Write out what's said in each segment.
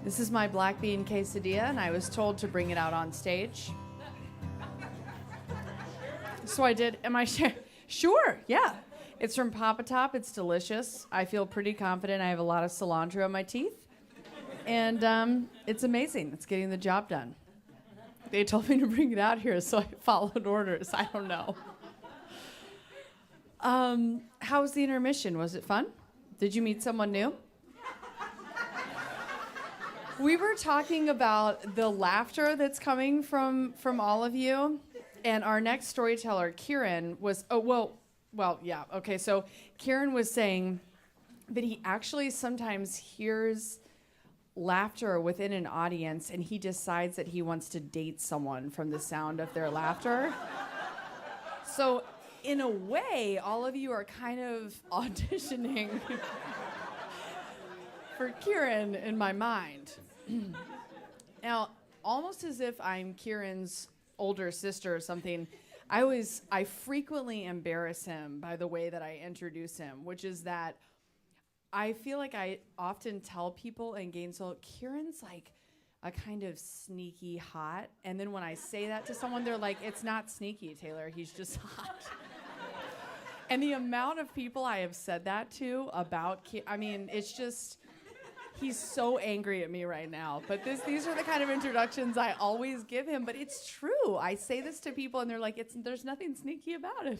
This is my black bean quesadilla, and I was told to bring it out on stage. So I did. Am I sure? Sure, yeah. It's from Papa Top. It's delicious. I feel pretty confident. I have a lot of cilantro in my teeth. And it's amazing. It's getting the job done. They told me to bring it out here, so I followed orders. I don't know. How was the intermission? Was it fun? Did you meet someone new? We were talking about the laughter that's coming from all of you, and our next storyteller, Kiren, was, yeah, okay, so Kiren was saying that he actually sometimes hears laughter within an audience, and he decides that he wants to date someone from the sound of their laughter. So, in a way, all of you are kind of auditioning for Kiren in my mind. Now, almost as if I'm Kiren's older sister or something, I frequently embarrass him by the way that I introduce him, which is that I feel like I often tell people in Gainesville, Kiren's like a kind of sneaky hot. And then when I say that to someone, they're like, it's not sneaky, Taylor, he's just hot. And the amount of people I have said that to about it's just, he's so angry at me right now. But these are the kind of introductions I always give him. But it's true. I say this to people, and they're like, there's nothing sneaky about it.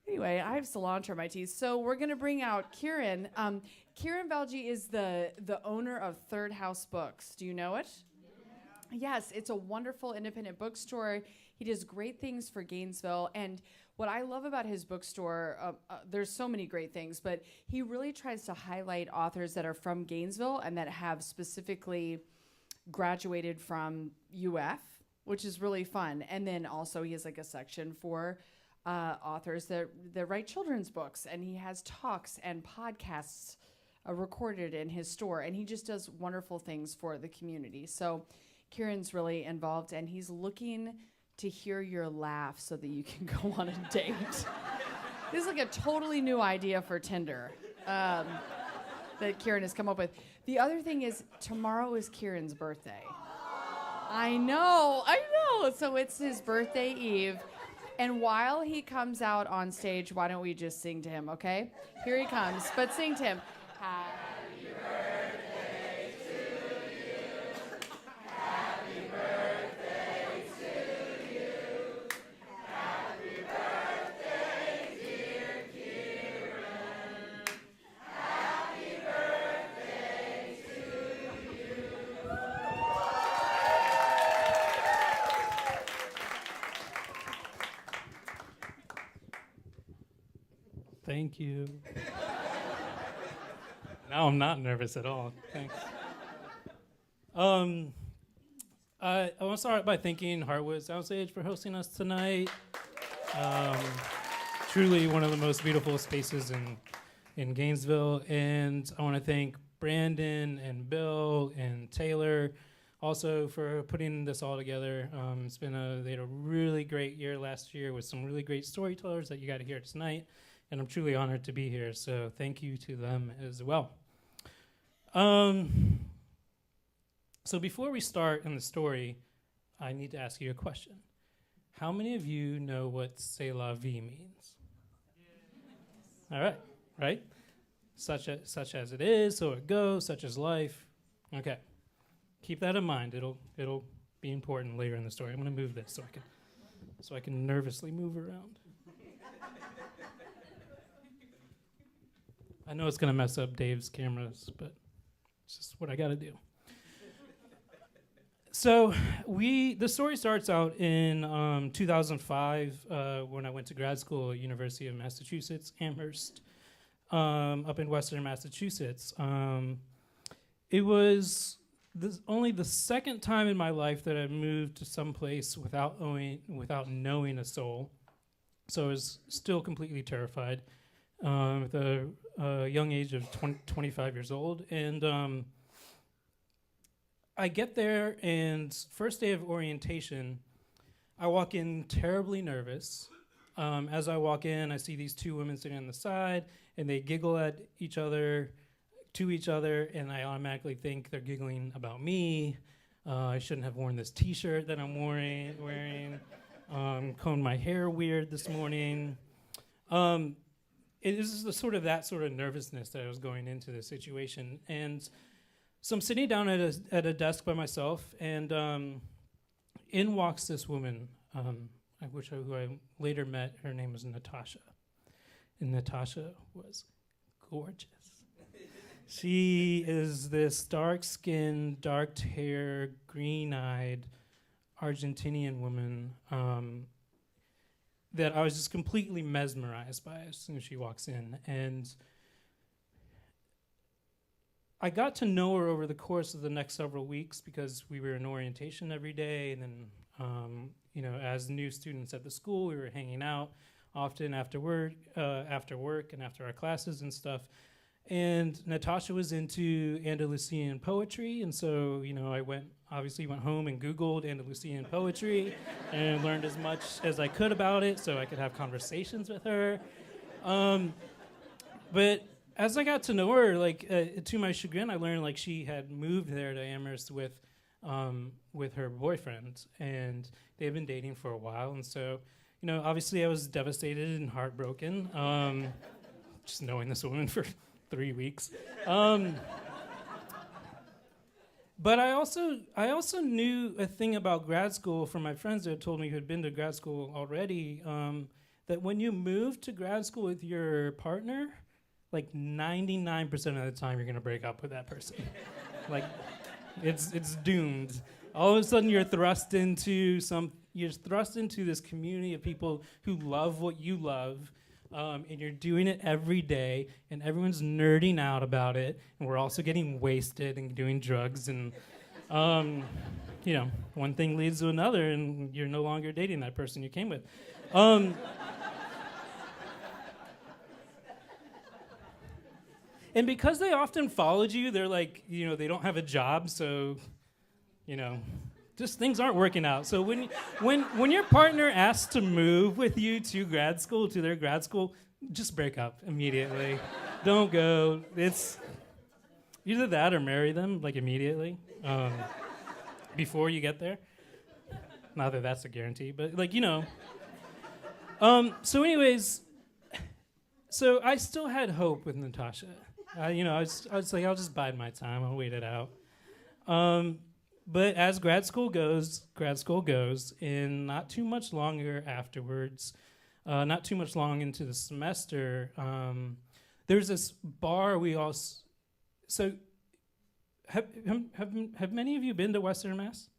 Anyway, I have cilantro in my teeth. So we're going to bring out Kiren. Kiren Valjee is the owner of Third House Books. Do you know it? Yes, it's a wonderful independent bookstore. He does great things for Gainesville. And what I love about his bookstore, there's so many great things, but he really tries to highlight authors that are from Gainesville and that have specifically graduated from UF, which is really fun. And then also he has like a section for authors that write children's books, and he has talks and podcasts recorded in his store, and he just does wonderful things for the community. So Kiren's really involved, and he's looking to hear your laugh so that you can go on a date. This is like a totally new idea for Tinder that Kiren has come up with. The other thing is, tomorrow is Kiren's birthday. I know. So it's his birthday eve. And while he comes out on stage, why don't we just sing to him, okay? Here he comes, but sing to him. Happy birthday to you. Happy birthday to you. Happy birthday, dear Kiren. Happy birthday to you. Thank you. Now I'm not nervous at all. Thanks. I want to start by thanking Heartwood Soundstage for hosting us tonight. Truly one of the most beautiful spaces in Gainesville. And I want to thank Brandon and Bill and Taylor also for putting this all together. They had a really great year last year with some really great storytellers that you got to hear tonight. And I'm truly honored to be here, so thank you to them as well. So before we start in the story, I need to ask you a question. How many of you know what c'est la vie means? All right, right? Such as it is, so it goes, such as life. Okay, keep that in mind. It'll be important later in the story. I'm going to move this so I can nervously move around. I know it's going to mess up Dave's cameras, but it's just what I got to do. So the story starts out in 2005 when I went to grad school at University of Massachusetts, Amherst, up in Western Massachusetts. It was only the second time in my life that I moved to some place without knowing a soul. So I was still completely terrified. With a young age of 25 years old. And I get there, and first day of orientation, I walk in terribly nervous. As I walk in, I see these two women sitting on the side, and they giggle at each other, to each other, and I automatically think they're giggling about me. I shouldn't have worn this T-shirt that I'm wearing. Combed my hair weird this morning. It is that sort of nervousness that I was going into this situation. And so I'm sitting down at a desk by myself, and in walks this woman, who I later met. Her name was Natasha. And Natasha was gorgeous. She is this dark-skinned, dark-haired, green-eyed Argentinian woman that I was just completely mesmerized by as soon as she walks in. And I got to know her over the course of the next several weeks because we were in orientation every day, and then as new students at the school, we were hanging out often after work and after our classes and stuff. And Natasha was into Andalusian poetry, and so I went home and Googled Andalusian poetry and learned as much as I could about it so I could have conversations with her. But as I got to know her, to my chagrin, I learned she had moved there to Amherst with her boyfriend, and they had been dating for a while. And so, obviously I was devastated and heartbroken, just knowing this woman for 3 weeks. But I also knew a thing about grad school from my friends that had told me who had been to grad school already, that when you move to grad school with your partner, 99% of the time you're going to break up with that person. It's doomed. All of a sudden you're thrust into this community of people who love what you love, and you're doing it every day, and everyone's nerding out about it, and we're also getting wasted and doing drugs, and one thing leads to another, and you're no longer dating that person you came with. And because they often followed you, they're they don't have a job, so, just things aren't working out. So when your partner asks to move with you to their grad school, just break up immediately. Don't go. It's either that or marry them immediately before you get there. Not that that's a guarantee, but So anyways, so I still had hope with Natasha. I was like, I'll just bide my time. I'll wait it out. But as grad school goes, and not too much longer afterwards, not too much long into the semester, there's this bar we all... So, have many of you been to Western Mass?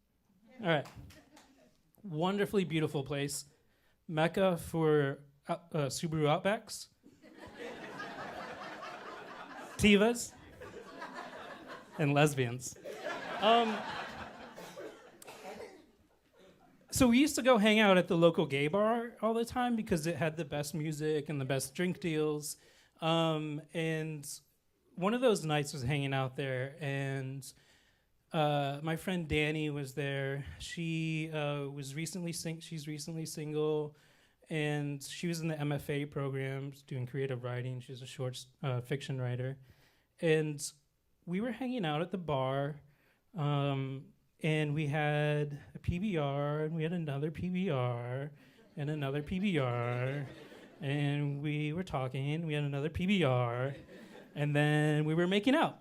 All right. Wonderfully beautiful place. Mecca for Subaru Outbacks. Tivas. And lesbians. So we used to go hang out at the local gay bar all the time because it had the best music and the best drink deals. And one of those nights was hanging out there, and my friend Danny was there. She was recently she's recently single, and she was in the MFA program doing creative writing. She's a short fiction writer. And we were hanging out at the bar, and we had a PBR, and we had another PBR, and another PBR, and we were talking, we had another PBR, and then we were making out.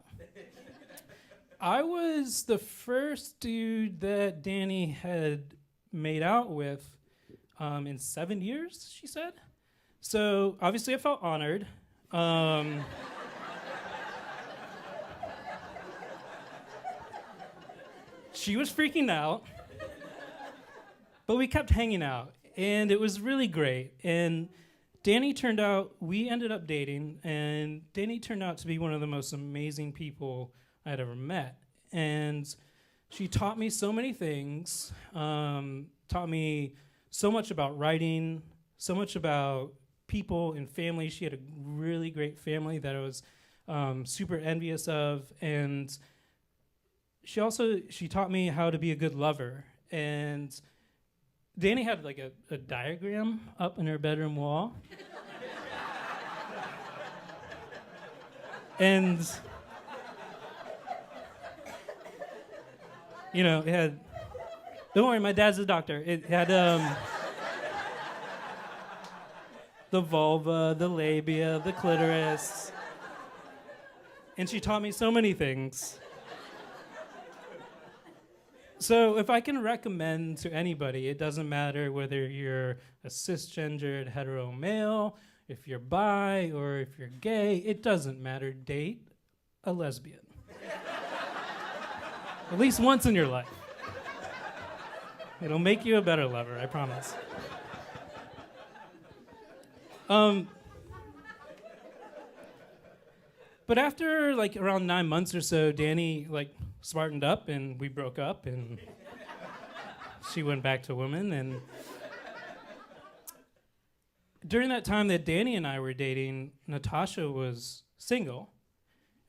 I was the first dude that Danny had made out with in 7 years, she said. So obviously I felt honored. She was freaking out, but we kept hanging out, and it was really great. And we ended up dating, and Danny turned out to be one of the most amazing people I'd ever met. And she taught me so many things, taught me so much about writing, so much about people and family. She had a really great family that I was super envious of, and she taught me how to be a good lover. And Danny had a diagram up in her bedroom wall. And It had. Don't worry, my dad's a doctor. It had the vulva, the labia, the clitoris, and she taught me so many things. So if I can recommend to anybody, it doesn't matter whether you're a cisgendered hetero male, if you're bi, or if you're gay, it doesn't matter. Date a lesbian. At least once in your life. It'll make you a better lover, I promise. But after like around 9 months or so, Danny smartened up and we broke up and she went back to women. And during that time that Danny and I were dating, Natasha was single.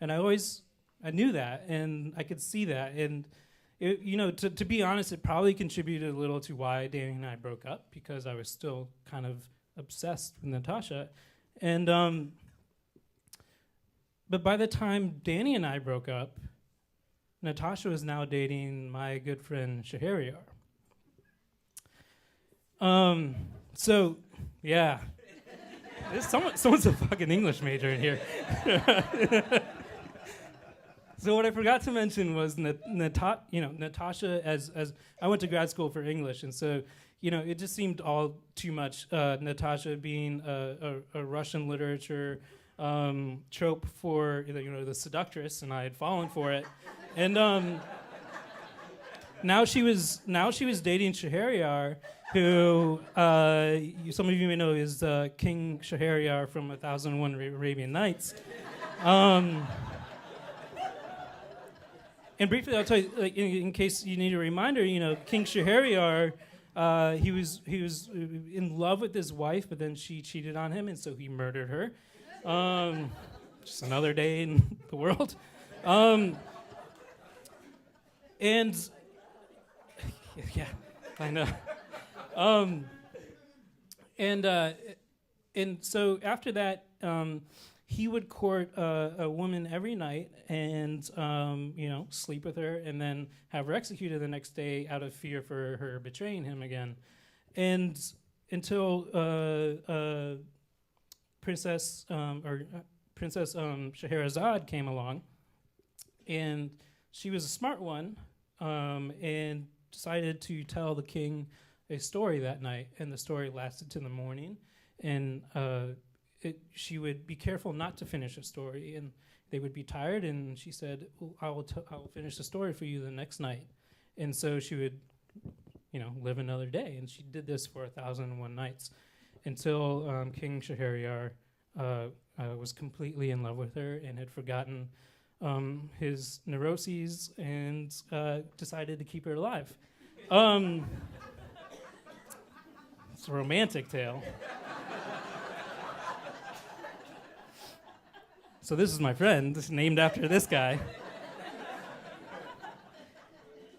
And I knew that and I could see that. And to be honest, it probably contributed a little to why Danny and I broke up, because I was still kind of obsessed with Natasha. And but by the time Danny and I broke up, Natasha was now dating my good friend Shahryar. So yeah, someone's a fucking English major in here. So what I forgot to mention was Natasha, as I went to grad school for English, and so it just seemed all too much. Natasha being a Russian literature trope for the seductress, and I had fallen for it. And now she was dating Shahryar, who some of you may know is King Shahryar from 1001 Arabian Nights. And briefly, I'll tell you, in case you need a reminder, King Shahryar, he was in love with his wife, but then she cheated on him, and so he murdered her. Just another day in the world. And yeah, I know. And so after that, he would court a woman every night and sleep with her and then have her executed the next day out of fear for her betraying him again. And until Princess Scheherazade came along, and she was a smart one, and decided to tell the king a story that night, and the story lasted till the morning, and she would be careful not to finish a story, and they would be tired, and she said, I will finish the story for you the next night. And so she would, live another day, and she did this for 1001 nights until King Shahryar was completely in love with her and had forgotten his neuroses and decided to keep her alive. It's a romantic tale. So this is my friend, named after this guy.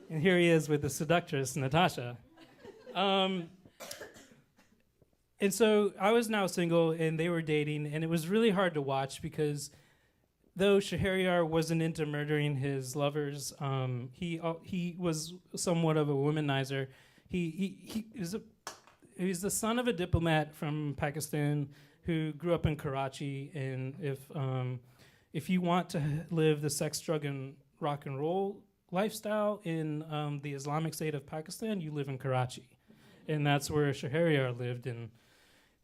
And here he is with the seductress, Natasha. And so I was now single, and they were dating, and it was really hard to watch because though Shahryar wasn't into murdering his lovers, he was somewhat of a womanizer. He's the son of a diplomat from Pakistan who grew up in Karachi, and if you want to live the sex, drug, and rock and roll lifestyle in the Islamic State of Pakistan, you live in Karachi, and that's where Shahryar lived. And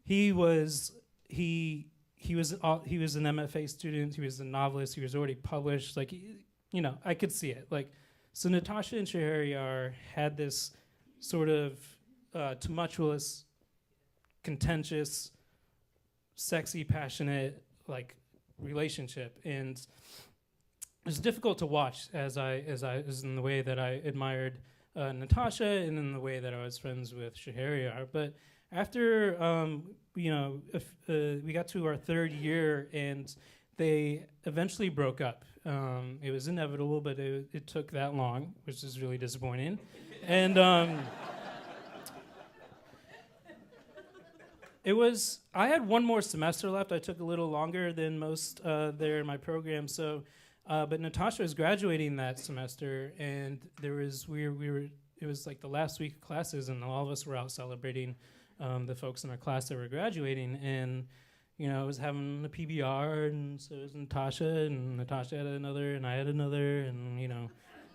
he was an MFA student. He was a novelist. He was already published. I could see it. So Natasha and Shahryar had this sort of tumultuous, contentious, sexy, passionate relationship, and it was difficult to watch as in the way that I admired Natasha and in the way that I was friends with Shahryar. But after we got to our third year, and they eventually broke up. It was inevitable, but it took that long, which is really disappointing. And I had one more semester left. I took a little longer than most there in my program, so But Natasha was graduating that semester, and there was we were it was like the last week of classes, and all of us were out celebrating the folks in our class that were graduating, and I was having a PBR, and so was Natasha, and Natasha had another, and I had another, and a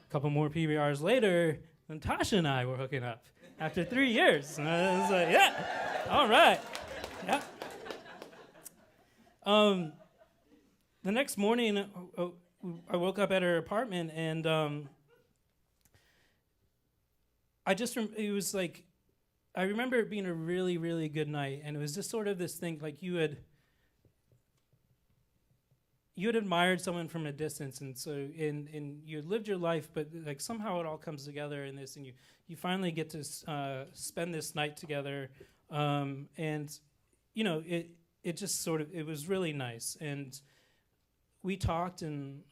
couple more PBRs later, Natasha and I were hooking up after 3 years. And I was like, yeah, all right, yeah. The next morning, I woke up at her apartment, and it was like, I remember it being a really, really good night, and it was just sort of this thing, like you had admired someone from a distance, and so and you had lived your life, but like somehow it all comes together in this, and you finally get to spend this night together, and it just sort of, it was really nice, and we talked and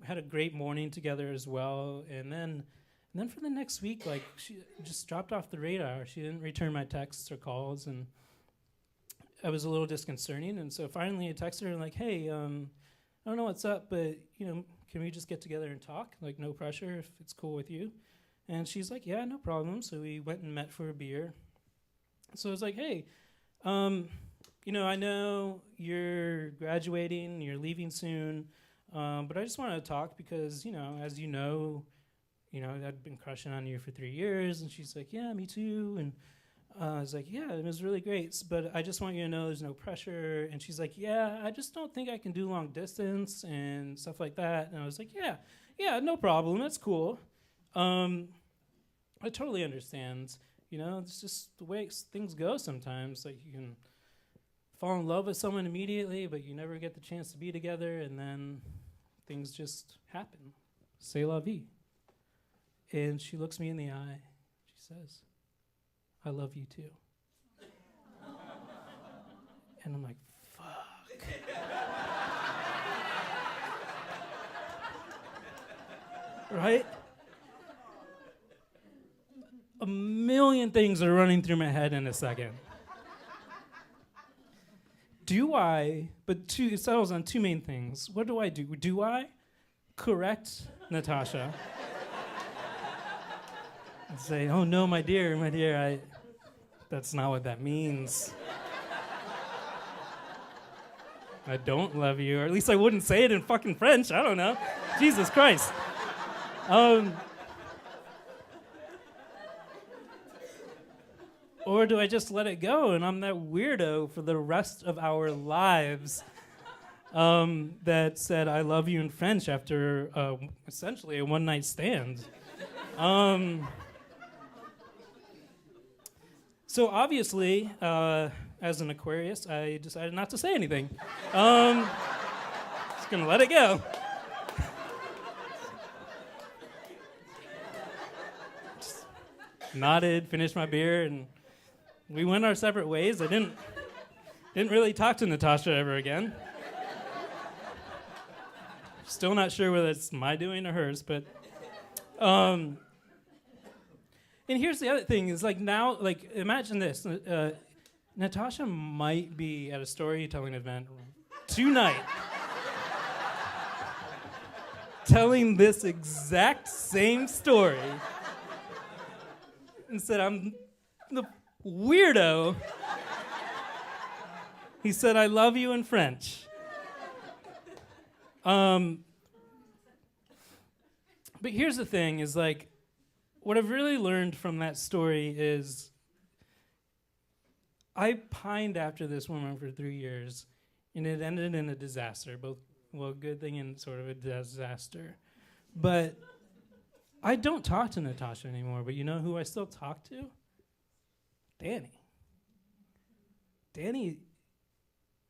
had a great morning together as well, and then for the next week, like, she just dropped off the radar. She didn't return my texts or calls, and I was a little disconcerting, and so finally I texted her like, hey, I don't know what's up, but, can we just get together and talk? Like, no pressure, if it's cool with you. And she's like, yeah, no problem. So we went and met for a beer. So I was like, hey, I know you're graduating, you're leaving soon, but I just wanted to talk because, as I'd been crushing on you for 3 years. And she's like, yeah, me too. And I was like, yeah, it was really great, but I just want you to know there's no pressure. And she's like, yeah, I just don't think I can do long distance and stuff like that. And I was like, yeah, no problem, that's cool. I totally understand. It's just the way things go sometimes. Like, you can fall in love with someone immediately, but you never get the chance to be together, and then things just happen. C'est la vie. And she looks me in the eye. She says, I love you too. And I'm like, fuck. Right? A million things are running through my head in a second. It settles on two main things. What do I do? Do I correct Natasha? And say, oh no, my dear, that's not what that means. I don't love you, or at least I wouldn't say it in fucking French, I don't know. Jesus Christ. Or do I just let it go and I'm that weirdo for the rest of our lives that said I love you in French after essentially a one-night stand? So obviously, as an Aquarius, I decided not to say anything. Just gonna let it go. Just nodded, finished my beer, and we went our separate ways. I didn't really talk to Natasha ever again. Still not sure whether it's my doing or hers, but and here's the other thing, is like now, like imagine this, Natasha might be at a storytelling event tonight telling this exact same story and said, I'm the weirdo. He said, I love you in French. But here's the thing, is like, what I've really learned from that story is I pined after this woman for 3 years, and it ended in a disaster, a good thing and sort of a disaster. But I don't talk to Natasha anymore, but you know who I still talk to? Danny. Danny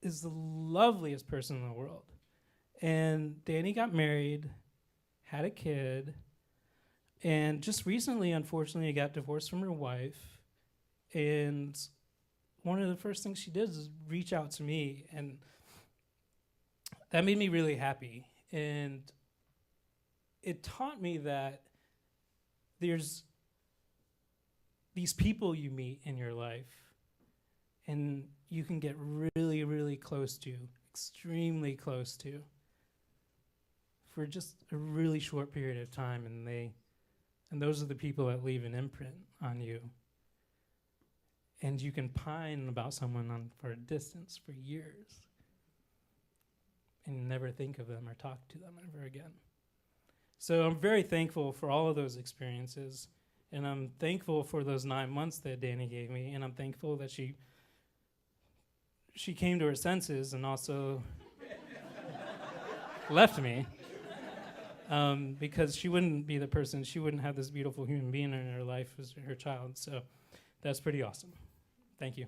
is the loveliest person in the world. And Danny got married, had a kid, and just recently, unfortunately, got divorced from her wife. And one of the first things she did is reach out to me, and that made me really happy. And it taught me that there's these people you meet in your life, and you can get really, really close to, extremely close to, for just a really short period of time, and those are the people that leave an imprint on you. And you can pine about someone for a distance for years and never think of them or talk to them ever again. So I'm very thankful for all of those experiences, and I'm thankful for those 9 months that Danny gave me, and I'm thankful that she came to her senses and also left me, because she wouldn't be the person, she wouldn't have this beautiful human being in her life as her child. So that's pretty awesome. Thank you.